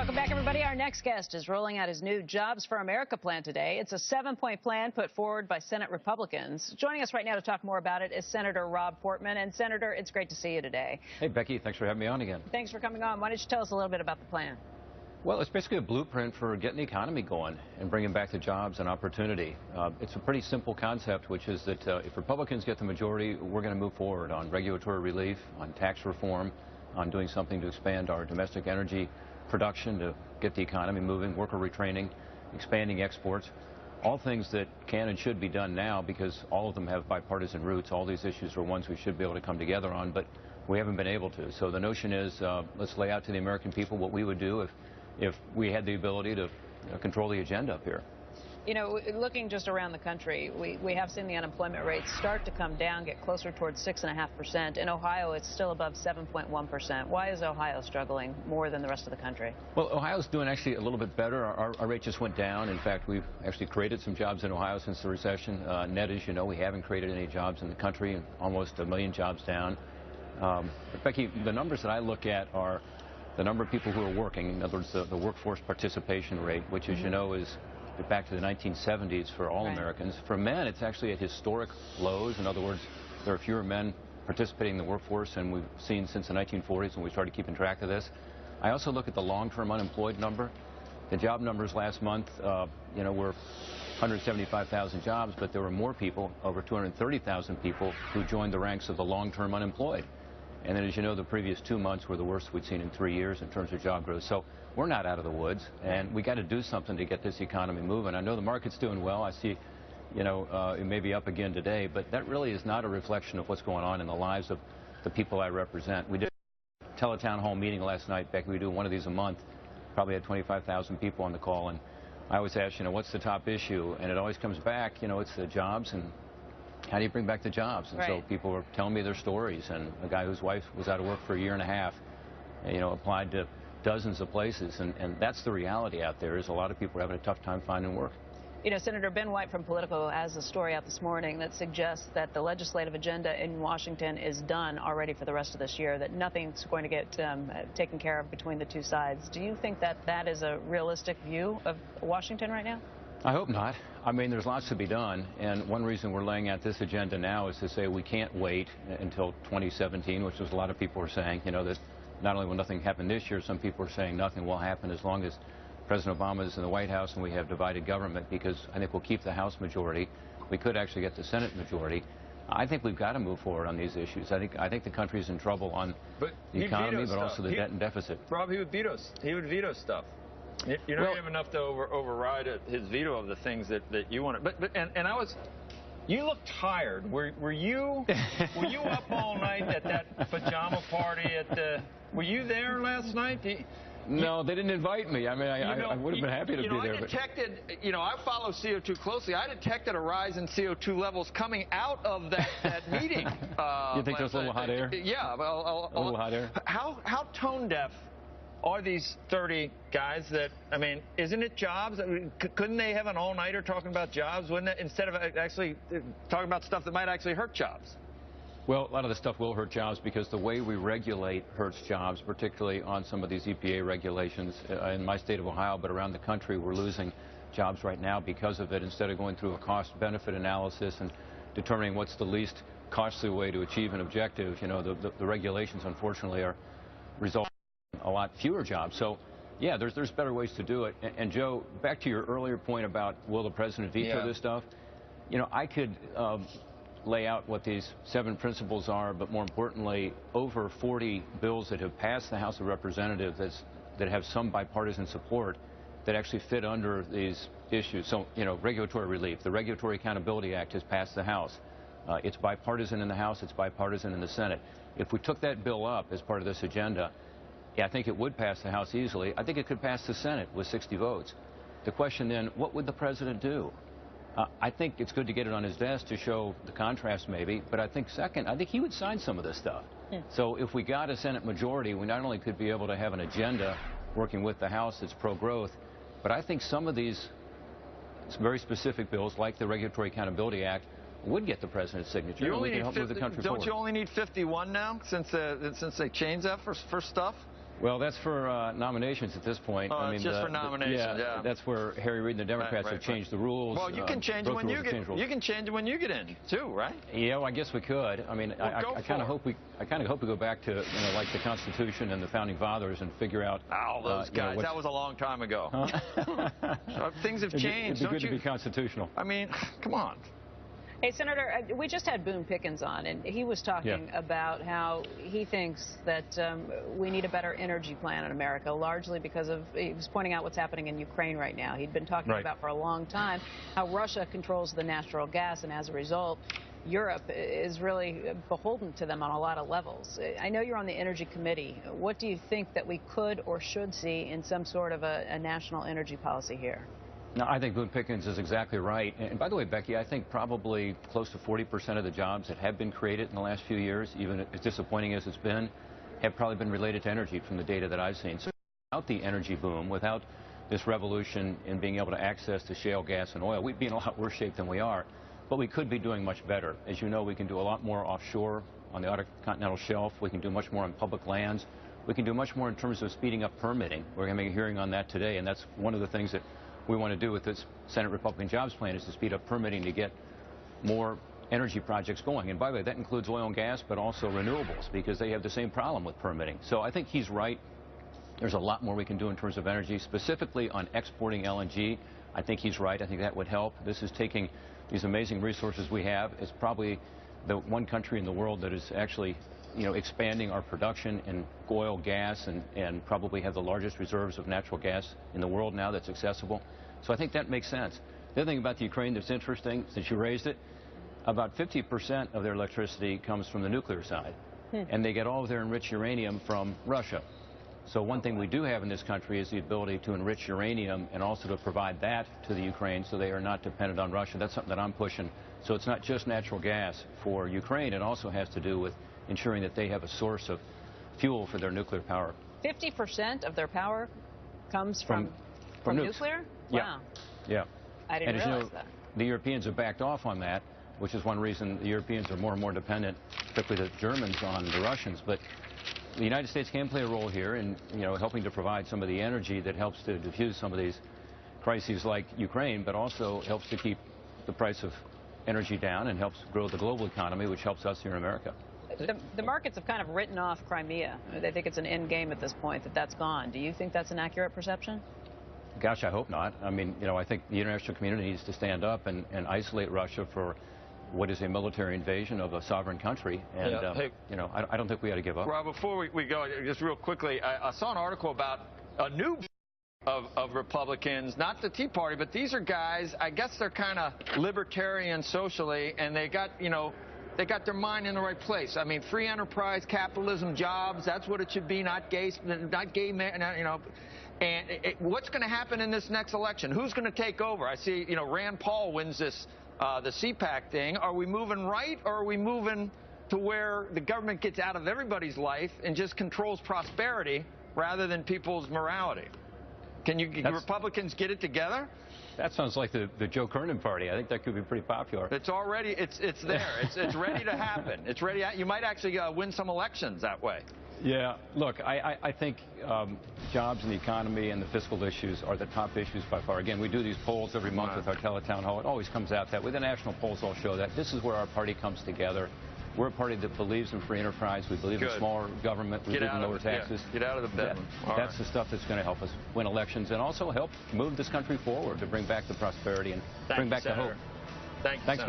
Welcome back, everybody. Our next guest is rolling out his new Jobs for America plan today. It's a 7-point plan put forward by Senate Republicans. Joining us right now to talk more about it is Senator Rob Portman. And Senator, it's great to see you today. Hey, Becky, thanks for having me on again. Thanks for coming on. Why don't you tell us a little bit about the plan? Well, it's basically a blueprint for getting the economy going and bringing back the jobs and opportunity. It's a pretty simple concept, which is that if Republicans get the majority, we're going to move forward on regulatory relief, on tax reform, on doing something to expand our domestic energy production to get the economy moving, worker retraining, expanding exports, all things that can and should be done now because all of them have bipartisan roots. All these issues are ones we should be able to come together on, but we haven't been able to. So the notion is let's lay out to the American people what we would do if we had the ability to control the agenda up here. You know, looking just around the country, we have seen the unemployment rate start to come down, get closer towards 6.5%. In Ohio, it's still above 7.1%. Why is Ohio struggling more than the rest of the country? Well, Ohio's doing actually a little bit better. Our rate just went down. In fact, we've actually created some jobs in Ohio since the recession. Net, as you know, we haven't created any jobs in the country, and almost 1 million jobs down. But Becky, the numbers that I look at are the number of people who are working, in other words, the workforce participation rate, which, as you know, is back to the 1970s for all Americans. For men, it's actually at historic lows. In other words, there are fewer men participating in the workforce than we've seen since the 1940s when we started keeping track of this. I also look at the long-term unemployed number. The job numbers last month, you know, were 175,000 jobs, but there were more people, over 230,000 people, who joined the ranks of the long-term unemployed. And then, as you know, the previous 2 months were the worst we'd seen in 3 years in terms of job growth. So we're not out of the woods, and we got to do something to get this economy moving. I know the market's doing well. I see, you know, it may be up again today, but that really is not a reflection of what's going on in the lives of the people I represent. We did a teletown hall meeting last night, Becky. We do one of these a month. Probably had 25,000 people on the call, and I always ask, you know, what's the top issue? And it always comes back, you know, it's the jobs and how do you bring back the jobs? And so people are telling me their stories. And a guy whose wife was out of work for 1.5 years, you know, applied to dozens of places. And that's the reality out there, is a lot of people are having a tough time finding work. You know, Senator Ben White from Politico has a story out this morning that suggests that the legislative agenda in Washington is done already for the rest of this year, that nothing's going to get taken care of between the two sides. Do you think that that is a realistic view of Washington right now? I hope not. I mean, there's lots to be done, and one reason we're laying out this agenda now is to say we can't wait until 2017, which is a lot of people are saying, you know, that not only will nothing happen this year, some people are saying nothing will happen as long as President Obama is in the White House and we have divided government, because I think we'll keep the House majority. We could actually get the Senate majority. I think we've got to move forward on these issues. I think the country's in trouble on the economy, but also the debt and deficit. Rob, he would veto stuff. You're not going to have enough to override his veto of the things that you wanted. And I was, you look tired. Were you up all night at that pajama party were you there last night? No, they didn't invite me. I mean, I would have been happy to be there. I detected, you know, I follow CO2 closely. I detected a rise in CO2 levels coming out of that meeting. You think there's a little hot air? Yeah. A little hot air? How tone deaf are these 30 guys that, I mean, isn't it jobs? I mean, couldn't they have an all-nighter talking about jobs, wouldn't it, instead of actually talking about stuff that might actually hurt jobs? Well, a lot of this stuff will hurt jobs because the way we regulate hurts jobs, particularly on some of these EPA regulations. In my state of Ohio, but around the country, we're losing jobs right now because of it. Instead of going through a cost-benefit analysis and determining what's the least costly way to achieve an objective, you know, the regulations, unfortunately, are resulting a lot fewer jobs. So, yeah, there's better ways to do it. And Joe, back to your earlier point about will the president veto this stuff, you know, I could lay out what these 7 principles are, but more importantly, over 40 bills that have passed the House of Representatives that have some bipartisan support that actually fit under these issues. So, you know, regulatory relief. The Regulatory Accountability Act has passed the House. It's bipartisan in the House. It's bipartisan in the Senate. If we took that bill up as part of this agenda, yeah, I think it would pass the House easily. I think it could pass the Senate with 60 votes. The question then, what would the president do? I think it's good to get it on his desk to show the contrast maybe, but I think second, I think he would sign some of this stuff. So if we got a Senate majority, we not only could be able to have an agenda working with the House that's pro-growth, but I think some of these very specific bills, like the Regulatory Accountability Act, would get the president's signature. You only need 50, don't you only need 51 now, since they changed that for stuff? Well, that's for nominations at this point. Oh, I mean, just for nominations, yeah. That's where Harry Reid and the Democrats have changed the rules. Well, you can change it when you get. You can change it when you get in too, right? Yeah, well, I guess we could. I mean, well, I kind of hope we go back to like the Constitution and the Founding Fathers and figure out. Oh, those guys. That was a long time ago. Huh? Things have changed. It'd be good to be constitutional. I mean, come on. Hey, Senator, we just had Boone Pickens on, and he was talking about how he thinks that we need a better energy plan in America, largely because of, he was pointing out what's happening in Ukraine right now. He'd been talking about for a long time how Russia controls the natural gas, and as a result, Europe is really beholden to them on a lot of levels. I know you're on the Energy Committee. What do you think that we could or should see in some sort of a national energy policy here? No, I think Boone Pickens is exactly right. And by the way, Becky, I think probably close to 40% of the jobs that have been created in the last few years, even as disappointing as it's been, have probably been related to energy from the data that I've seen. So without the energy boom, without this revolution in being able to access to shale gas and oil, we'd be in a lot worse shape than we are. But we could be doing much better. As you know, we can do a lot more offshore on the Outer Continental Shelf. We can do much more on public lands. We can do much more in terms of speeding up permitting. We're having a hearing on that today, and that's one of the things that we want to do with this Senate Republican Jobs Plan is to speed up permitting to get more energy projects going. And by the way, that includes oil and gas, but also renewables, because they have the same problem with permitting. So I think he's right. There's a lot more we can do in terms of energy, specifically on exporting LNG. I think he's right. I think that would help. This is taking these amazing resources we have. It's probably the one country in the world that is actually expanding our production in oil, gas, and probably have the largest reserves of natural gas in the world now that's accessible. So I think that makes sense. The other thing about the Ukraine that's interesting, since you raised it, about 50% of their electricity comes from the nuclear side, and they get all of their enriched uranium from Russia. So one thing we do have in this country is the ability to enrich uranium and also to provide that to the Ukraine so they are not dependent on Russia. That's something that I'm pushing. So it's not just natural gas for Ukraine. It also has to do with ensuring that they have a source of fuel for their nuclear power. 50% of their power comes from nuclear? Wow. Yeah. I didn't realize that. The Europeans have backed off on that, which is one reason the Europeans are more and more dependent, particularly the Germans, on the Russians. But the United States can play a role here in helping to provide some of the energy that helps to diffuse some of these crises like Ukraine, but also helps to keep the price of energy down and helps grow the global economy, which helps us here in America. The markets have kind of written off Crimea. They think it's an end game at this point, that's gone. Do you think that's an accurate perception? Gosh, I hope not. I mean, I think the international community needs to stand up and isolate Russia for what is a military invasion of a sovereign country. And, I don't think we ought to give up. Well, before we go, just real quickly, I saw an article about a new of Republicans, not the Tea Party, but these are guys, I guess they're kind of libertarian socially, and they got, they got their mind in the right place. I mean, free enterprise, capitalism, jobs, that's what it should be, not gay men, And what's going to happen in this next election? Who's going to take over? I see, Rand Paul wins this, the CPAC thing. Are we moving right, or are we moving to where the government gets out of everybody's life and just controls prosperity rather than people's morality? Can Republicans get it together? That sounds like the Joe Kernan party. I think that could be pretty popular. It's already, it's there. It's ready to happen. It's ready. You might actually win some elections that way. Yeah, look, I think jobs and the economy and the fiscal issues are the top issues by far. Again, we do these polls every month with our teletown hall. It always comes out that way. The national polls all show that. This is where our party comes together. We're a party that believes in free enterprise. We believe in smaller government. We believe in lower taxes. Yeah. Get out of the bedroom. That's the stuff that's going to help us win elections and also help move this country forward to bring back the prosperity and bring back the hope. Thanks, guys.